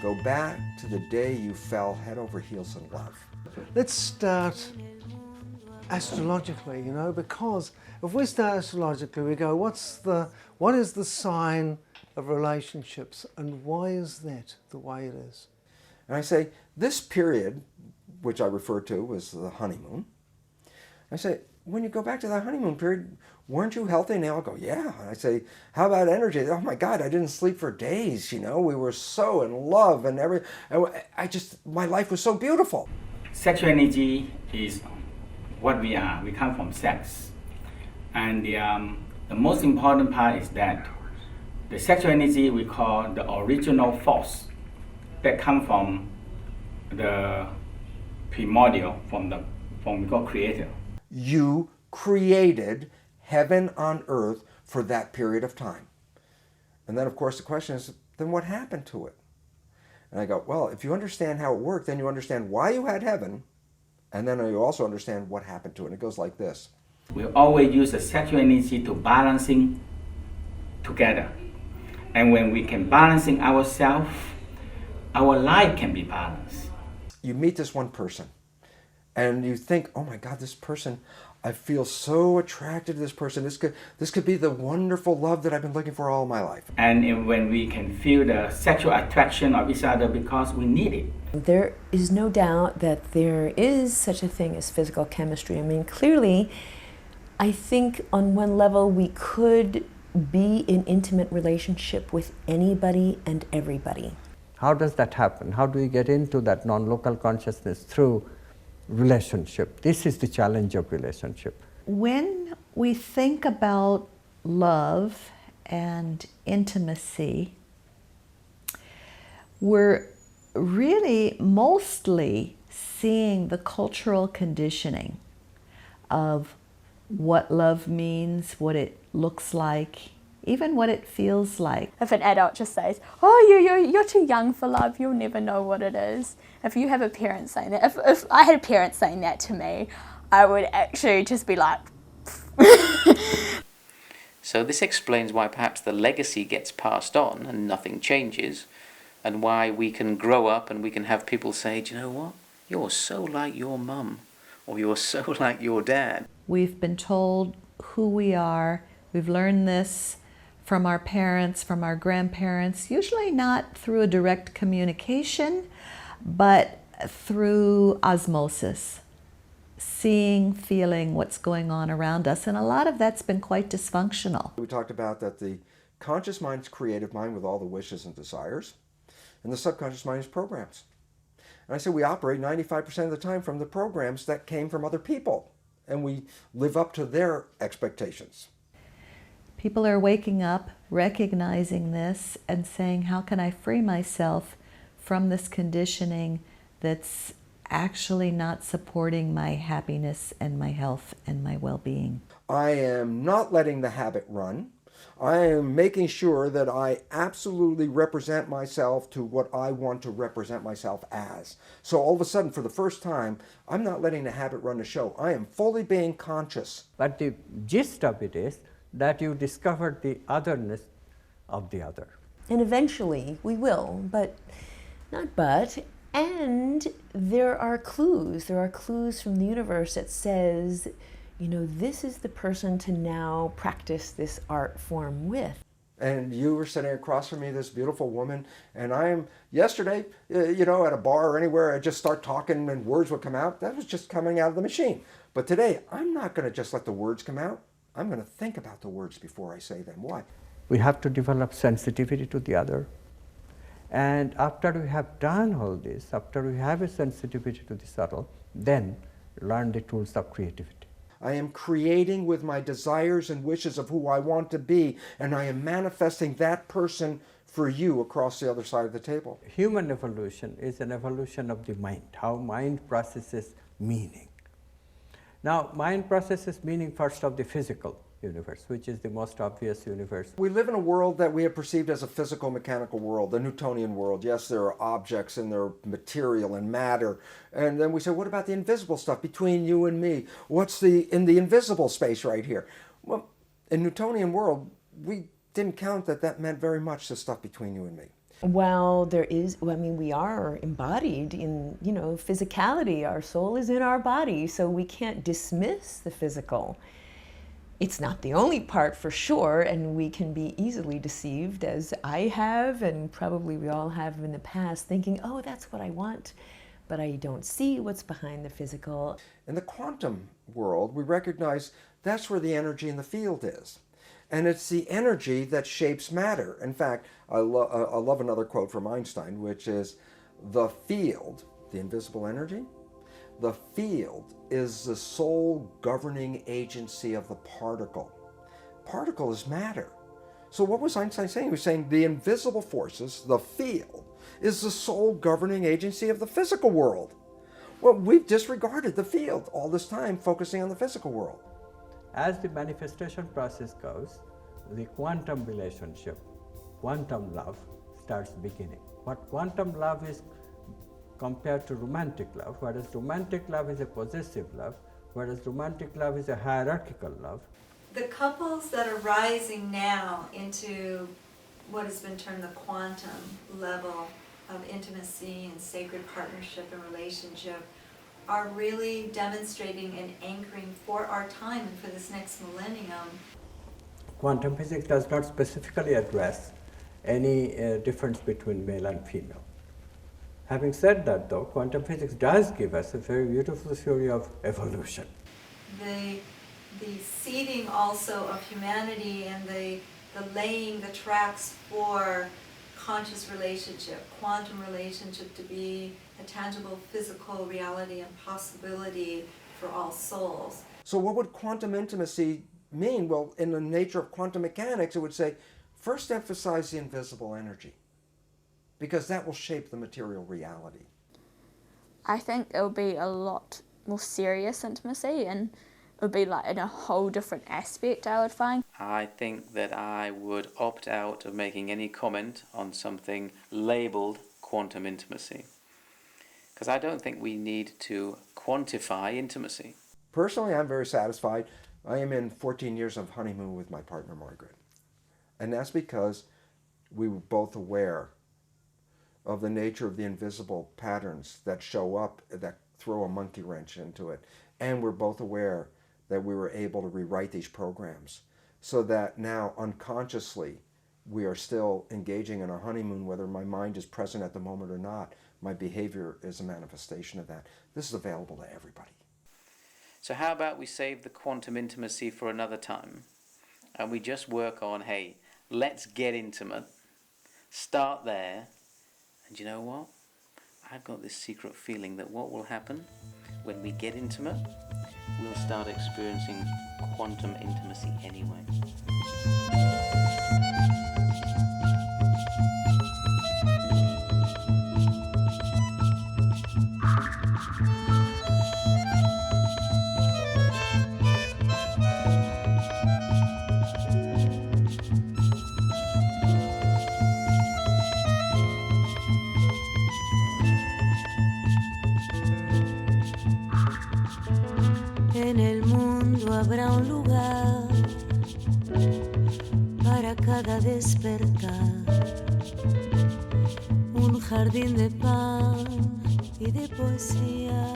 Go back to the day you fell head over heels in love. Let's start astrologically, because if we start astrologically, we go, what is the sign of relationships, and why is that the way it is? And I say, this period, which I refer to as the honeymoon, I say, when you go back to that honeymoon period, weren't you healthy? And they all go, yeah. And I say, how about energy? Oh my God, I didn't sleep for days, we were so in love and everything. My life was so beautiful. Sexual energy is what we are. We come from sex. And the most important part is that the sexual energy we call the original force that come from the primordial, from we call creator. You created heaven on earth for that period of time. And then of course the question is, then what happened to it? And I go, well, if you understand how it worked, then you understand why you had heaven, and then you also understand what happened to it. And it goes like this. We always use the sexual energy to balancing together. And when we can balancing ourselves, our life can be balanced. You meet this one person, and you think, oh my God, this person, I feel so attracted to this person. This could be the wonderful love that I've been looking for all my life. And when we can feel the sexual attraction of each other because we need it. There is no doubt that there is such a thing as physical chemistry. I mean, clearly, I think on one level we could be in intimate relationship with anybody and everybody. How does that happen? How do we get into that non-local consciousness through relationship? This is the challenge of relationship. When we think about love and intimacy, we're really mostly seeing the cultural conditioning of what love means, what it looks like, even what it feels like. If an adult just says, oh, you're too young for love, you'll never know what it is. If you have a parent saying that, if I had a parent saying that to me, I would actually just be like... So this explains why perhaps the legacy gets passed on and nothing changes, and why we can grow up and we can have people say, do you know what, you're so like your mum, or you're so like your dad. We've been told who we are. We've learned this from our parents, from our grandparents, usually not through a direct communication, but through osmosis, seeing, feeling what's going on around us, and a lot of that's been quite dysfunctional. We talked about that the conscious mind is creative mind with all the wishes and desires, and the subconscious mind is programs. And I said we operate 95% of the time from the programs that came from other people, and we live up to their expectations. People are waking up, recognizing this, and saying, how can I free myself from this conditioning that's actually not supporting my happiness and my health and my well-being? I am not letting the habit run. I am making sure that I absolutely represent myself to what I want to represent myself as. So all of a sudden, for the first time, I'm not letting the habit run the show. I am fully being conscious. But the gist of it is that you discovered the otherness of the other. And eventually we will, and there are clues from the universe that says, this is the person to now practice this art form with. And you were sitting across from me, this beautiful woman, and I am, yesterday, at a bar or anywhere, I'd just start talking and words would come out. That was just coming out of the machine. But today, I'm not going to just let the words come out. I'm going to think about the words before I say them. Why? We have to develop sensitivity to the other. And after we have done all this, after we have a sensitivity to the subtle, then learn the tools of creativity. I am creating with my desires and wishes of who I want to be, and I am manifesting that person for you across the other side of the table. Human evolution is an evolution of the mind, how mind processes meaning. Now, mind processes meaning first of the physical universe, which is the most obvious universe. We live in a world that we have perceived as a physical mechanical world, the Newtonian world. Yes, there are objects and there are material and matter. And then we say, what about the invisible stuff between you and me? What's in the invisible space right here? Well, in Newtonian world, we didn't count that meant very much, the stuff between you and me. Well, we are embodied in, physicality. Our soul is in our body, so we can't dismiss the physical. It's not the only part for sure, and we can be easily deceived, as I have, and probably we all have in the past, thinking, oh, that's what I want, but I don't see what's behind the physical. In the quantum world, we recognize that's where the energy in the field is. And it's the energy that shapes matter. In fact, I love another quote from Einstein, which is, the field, the invisible energy, the field is the sole governing agency of the particle. Particle is matter. So what was Einstein saying? He was saying the invisible forces, the field, is the sole governing agency of the physical world. Well, we've disregarded the field all this time, focusing on the physical world. As the manifestation process goes, the quantum relationship, quantum love, starts beginning. What quantum love is compared to romantic love, whereas romantic love is a possessive love, whereas romantic love is a hierarchical love. The couples that are rising now into what has been termed the quantum level of intimacy and sacred partnership and relationship are really demonstrating and anchoring for our time and for this next millennium. Quantum physics does not specifically address any difference between male and female. Having said that, though, quantum physics does give us a very beautiful theory of evolution. The seeding also of humanity and the laying the tracks for conscious relationship, quantum relationship to be a tangible physical reality and possibility for all souls. So what would quantum intimacy mean? Well, in the nature of quantum mechanics, it would say, first emphasize the invisible energy, because that will shape the material reality. I think it would be a lot more serious intimacy, and it would be like in a whole different aspect, I would find. I think that I would opt out of making any comment on something labelled quantum intimacy, because I don't think we need to quantify intimacy. Personally, I'm very satisfied. I am in 14 years of honeymoon with my partner, Margaret. And that's because we were both aware of the nature of the invisible patterns that show up, that throw a monkey wrench into it. And we're both aware that we were able to rewrite these programs so that now unconsciously we are still engaging in our honeymoon, whether my mind is present at the moment or not. My behavior is a manifestation of that. This is available to everybody. So how about we save the quantum intimacy for another time, and we just work on, hey, let's get intimate, start there, and you know what? I've got this secret feeling that what will happen when we get intimate, we'll start experiencing quantum intimacy anyway. En el mundo habrá un lugar para cada despertar, un jardín de pan y de poesía.